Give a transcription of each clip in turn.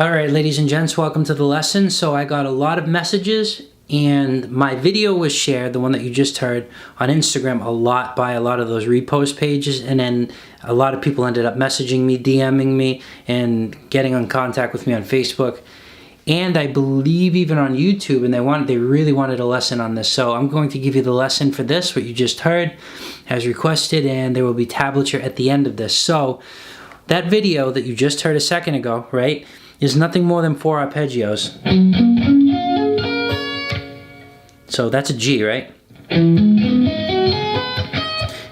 Alright, ladies and gents, welcome to the lesson. So I got a lot of messages, and my video was shared, the one that you just heard, on Instagram a lot by a lot of those repost pages, and then a lot of people ended up messaging me, DMing me, and getting in contact with me on Facebook, and I believe even on YouTube, and they really wanted a lesson on this. So I'm going to give you the lesson for this, what you just heard, as requested, and there will be tablature at the end of this. So that video that you just heard a second ago, right, is nothing more than 4 arpeggios. So that's a G, right? And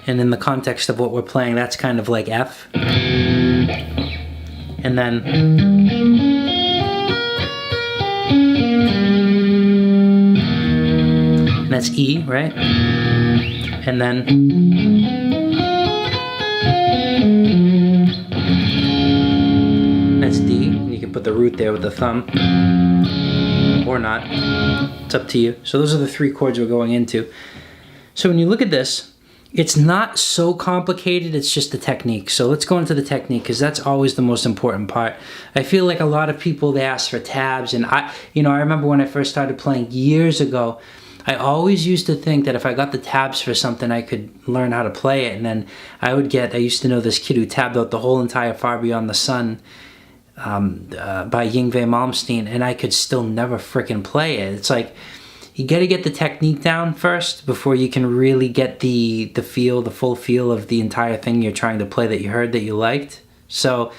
in the context of what we're playing, that's kind of like F. And then that's E, right? And then that's D. You can put the root there with the thumb, or not. It's up to you. So those are the 3 chords we're going into. So when you look at this, it's not so complicated, it's just the technique. So let's go into the technique, because that's always the most important part. I feel like a lot of people, they ask for tabs, and I remember when I first started playing years ago, I always used to think that if I got the tabs for something, I could learn how to play it. And then I used to know this kid who tabbed out the whole entire Far Beyond the Sun by Yngwie Malmsteen, and I could still never frickin' play it. It's like, you gotta get the technique down first before you can really get the full feel of the entire thing you're trying to play that you heard that you liked. So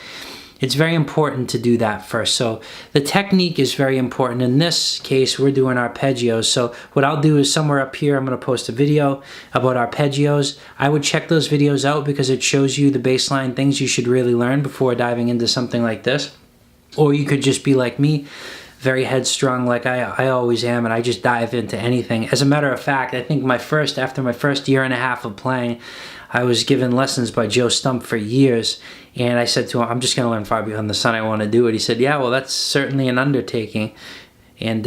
it's very important to do that first. So the technique is very important. In this case, we're doing arpeggios. So what I'll do is somewhere up here, I'm gonna post a video about arpeggios. I would check those videos out because it shows you the baseline things you should really learn before diving into something like this. Or you could just be like me, very headstrong like I always am, and I just dive into anything. As a matter of fact, I think after my first year and a half of playing, I was given lessons by Joe Stump for years, and I said to him, I'm just going to learn Far Beyond the Sun, I want to do it. He said, yeah, well, that's certainly an undertaking. And,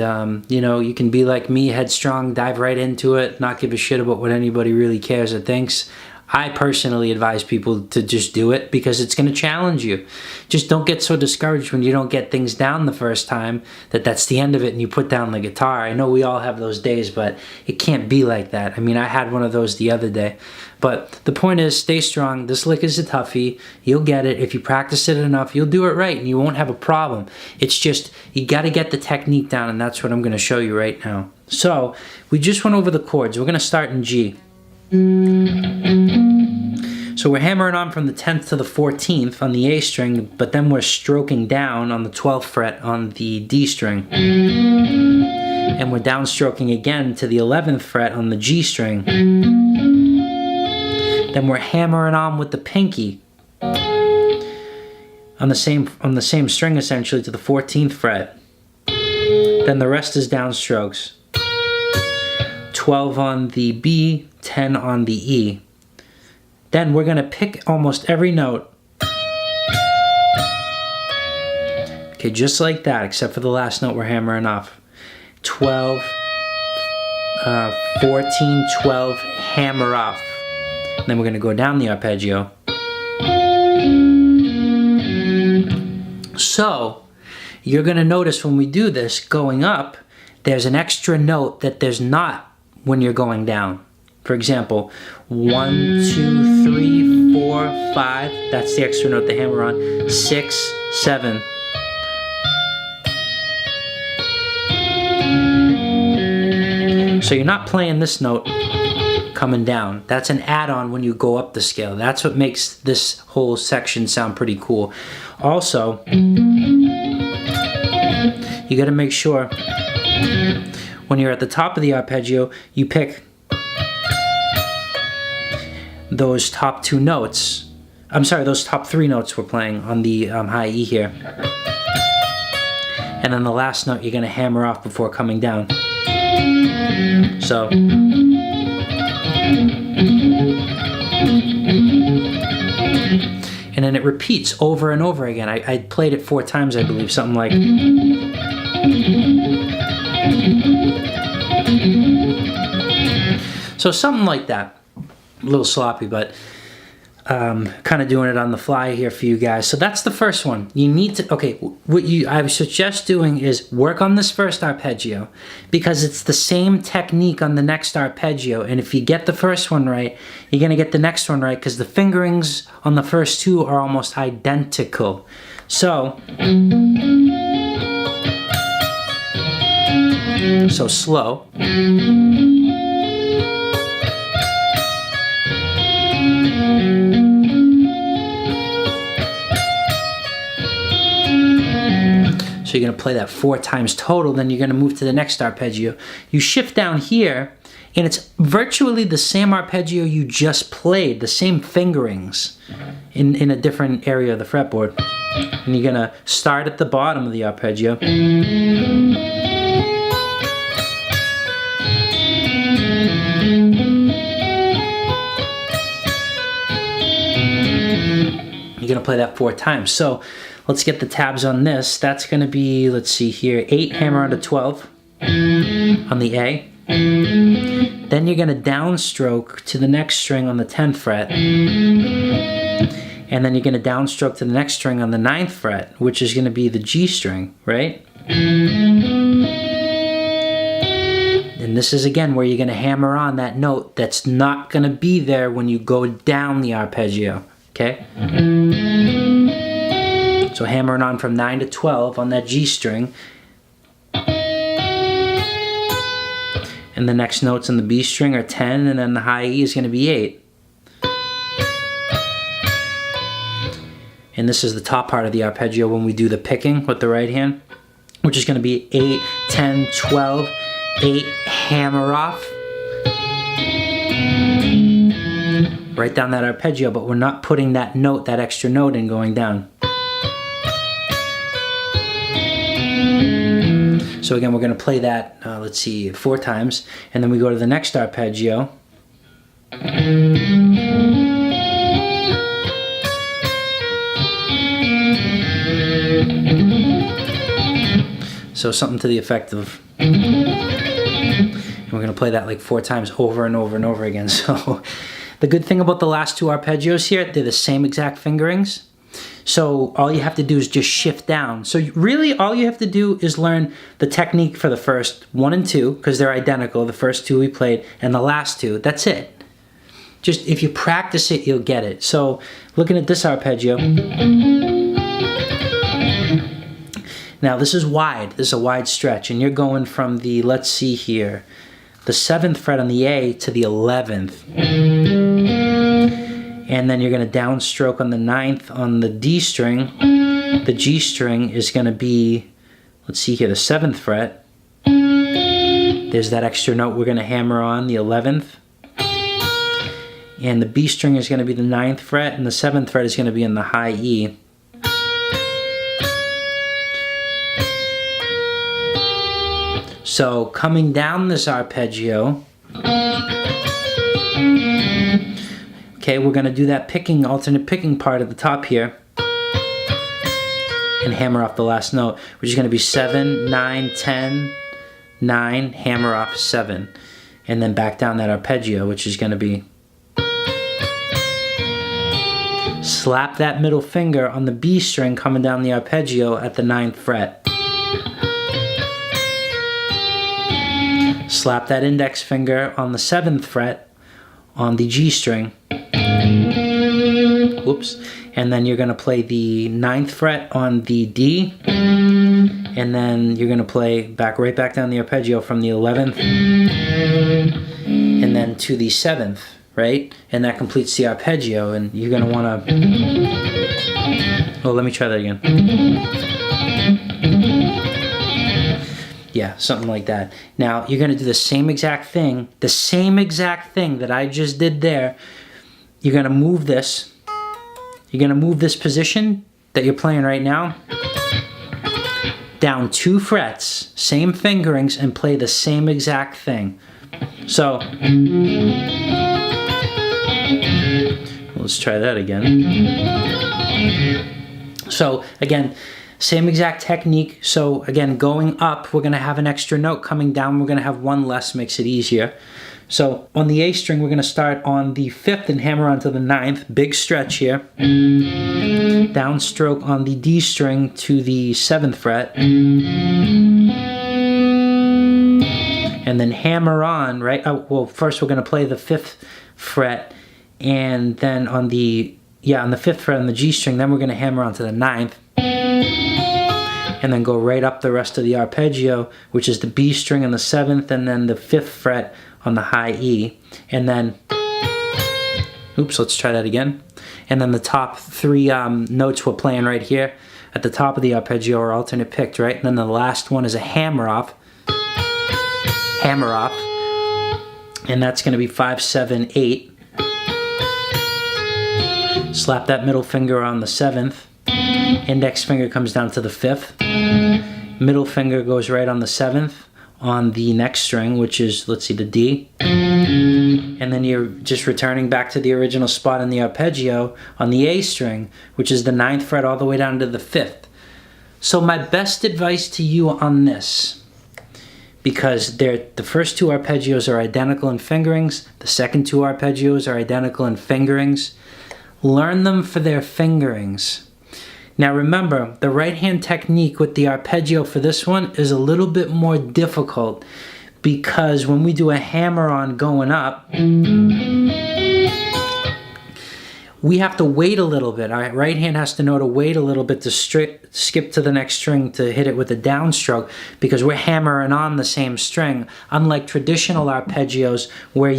you can be like me, headstrong, dive right into it, not give a shit about what anybody really cares or thinks. I personally advise people to just do it because it's going to challenge you. Just don't get so discouraged when you don't get things down the first time that's the end of it and you put down the guitar. I know we all have those days, but it can't be like that. I mean, I had one of those the other day. But the point is, stay strong. This lick is a toughie. You'll get it. If you practice it enough, you'll do it right and you won't have a problem. It's just, you got to get the technique down, and that's what I'm going to show you right now. So, we just went over the chords. We're going to start in G. So we're hammering on from the 10th to the 14th on the A string, but then we're stroking down on the 12th fret on the D string. And we're downstroking again to the 11th fret on the G string. Then we're hammering on with the pinky on the same string essentially to the 14th fret. Then the rest is downstrokes. 12 on the B, 10 on the E. Then we're going to pick almost every note. Okay, just like that, except for the last note we're hammering off. 12, 14, 12, hammer off. And then we're going to go down the arpeggio. So, you're going to notice when we do this, going up, there's an extra note that there's not when you're going down. For example, 1, 2, 3, 4, 5, that's the extra note to hammer on, 6, 7. So you're not playing this note coming down. That's an add-on when you go up the scale. That's what makes this whole section sound pretty cool. Also, you gotta make sure when you're at the top of the arpeggio, you pick those top 2 notes. I'm sorry, those top 3 notes we're playing on the high E here. And then the last note you're going to hammer off before coming down. So, then it repeats over and over again. I played it 4 times, I believe, something like. So something like that. A little sloppy, but kind of doing it on the fly here for you guys. So that's the first one. You need to, okay, what I would suggest doing is work on this first arpeggio, because it's the same technique on the next arpeggio, and if you get the first one right, you're going to get the next one right, because the fingerings on the first two are almost identical. So slow. So you're going to play that 4 times total, then you're going to move to the next arpeggio. You shift down here, and it's virtually the same arpeggio you just played, the same fingerings in a different area of the fretboard. And you're going to start at the bottom of the arpeggio. You're going to play that 4 times. So let's get the tabs on this. That's going to be, let's see here, 8, hammer onto 12 on the A. Then you're going to downstroke to the next string on the 10th fret. And then you're going to downstroke to the next string on the 9th fret, which is going to be the G string, right? And this is again where you're going to hammer on that note that's not going to be there when you go down the arpeggio, okay? So hammering on from 9 to 12 on that G string. And the next notes on the B string are 10, and then the high E is going to be 8. And this is the top part of the arpeggio when we do the picking with the right hand, which is going to be 8, 10, 12, 8, hammer off. Right down that arpeggio, but we're not putting that note, that extra note in going down. So again, we're going to play that, let's see, 4 times, and then we go to the next arpeggio. So something to the effect of, and we're going to play that like 4 times over and over and over again. So the good thing about the last 2 arpeggios here, they're the same exact fingerings. So all you have to do is just shift down. So really all you have to do is learn the technique for the first 1 and 2, because they're identical, the first 2 we played, and the last 2, that's it. Just if you practice it, you'll get it. So looking at this arpeggio, now this is wide, this is a wide stretch, and you're going from the, let's see here, the 7th fret on the A to the 11th. And then you're going to downstroke on the 9th on the D string. The G string is going to be, let's see here, the 7th fret. There's that extra note we're going to hammer on, the 11th. And the B string is going to be the 9th fret, and the 7th fret is going to be in the high E. So coming down this arpeggio, okay, we're going to do that picking, alternate picking part at the top here and hammer off the last note, which is going to be 7, 9, 10, 9, hammer off 7, and then back down that arpeggio, which is going to be, slap that middle finger on the B string coming down the arpeggio at the 9th fret. Slap that index finger on the 7th fret on the G string. Whoops. And then you're going to play the 9th fret on the D. And then you're going to play right back down the arpeggio from the 11th. And then to the 7th, right? And that completes the arpeggio. And you're going to want to... Oh, let me try that again. Yeah, something like that. Now, you're going to do the same exact thing that I just did there. You're going to move this. You're going to move this position that you're playing right now down 2 frets, same fingerings, and play the same exact thing. So, let's try that again. So again, same exact technique. So again, going up, we're gonna have an extra note. Coming down, we're gonna have one less, makes it easier. So on the A string, we're gonna start on the 5th and hammer onto the 9th. Big stretch here. Downstroke on the D string to the 7th fret. And then hammer on, right? Oh, well, first we're gonna play the 5th fret, and then on the 5th fret on the G string, then we're gonna hammer onto the 9th. And then go right up the rest of the arpeggio, which is the B string on the 7th, and then the 5th fret on the high E. And then, oops, let's try that again. And then the top 3 notes we're playing right here at the top of the arpeggio are alternate picked, right? And then the last one is a hammer off. And that's gonna be 5, 7, 8. Slap that middle finger on the 7th. Index finger comes down to the 5th. Middle finger goes right on the 7th on the next string, which is, let's see, the D. And then you're just returning back to the original spot in the arpeggio on the A string, which is the 9th fret all the way down to the 5th. So my best advice to you on this, because the first 2 arpeggios are identical in fingerings, the second 2 arpeggios are identical in fingerings, learn them for their fingerings. Now remember, the right hand technique with the arpeggio for this one is a little bit more difficult, because when we do a hammer on going up, we have to wait a little bit. Our right hand has to know to wait a little bit to skip to the next string to hit it with a downstroke, because we're hammering on the same string, unlike traditional arpeggios where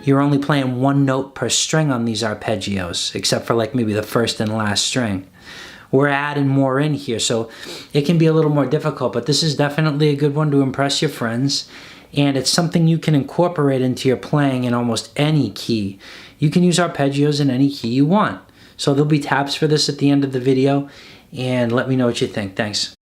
you're only playing 1 note per string on these arpeggios, except for like maybe the first and last string. We're adding more in here, so it can be a little more difficult, but this is definitely a good one to impress your friends, and it's something you can incorporate into your playing in almost any key. You can use arpeggios in any key you want. So there'll be tabs for this at the end of the video, and let me know what you think. Thanks.